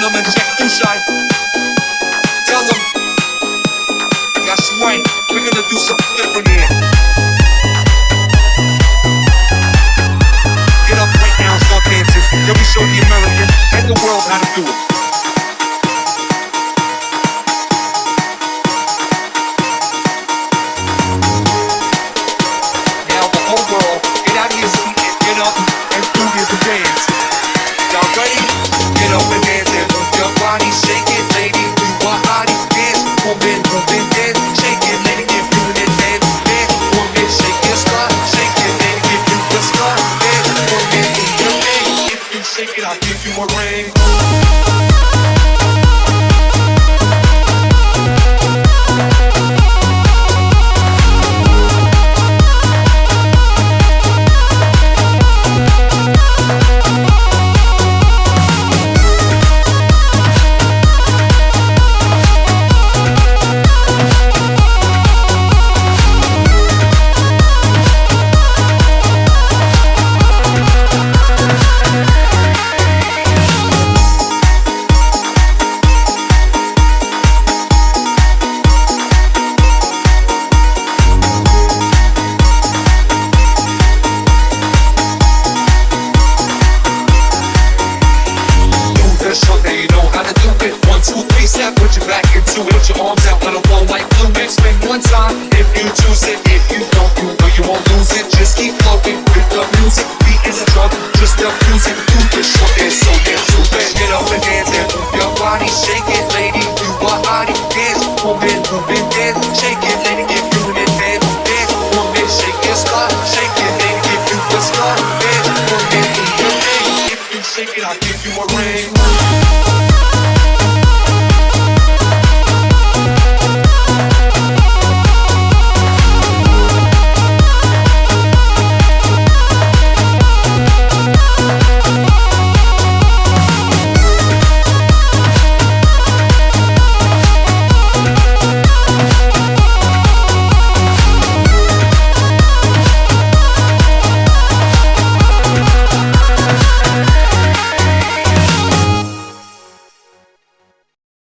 gentlemen, check inside. Tell them, that's right, we're gonna do something different here. Get up right now and start dancing. Let me show the American and the world how to do it. Now the whole world, get out of your seat and get up and do this dance. Y'all ready? Get up and dance and move your body, shake it, lady. Do what body dance, move it, dance, shake it, lady. If you in it, dance, dance, move it, shake it, start, shake it, lady. If you can start, dance, move it, in your day. If you shake it, I'll give you a ring.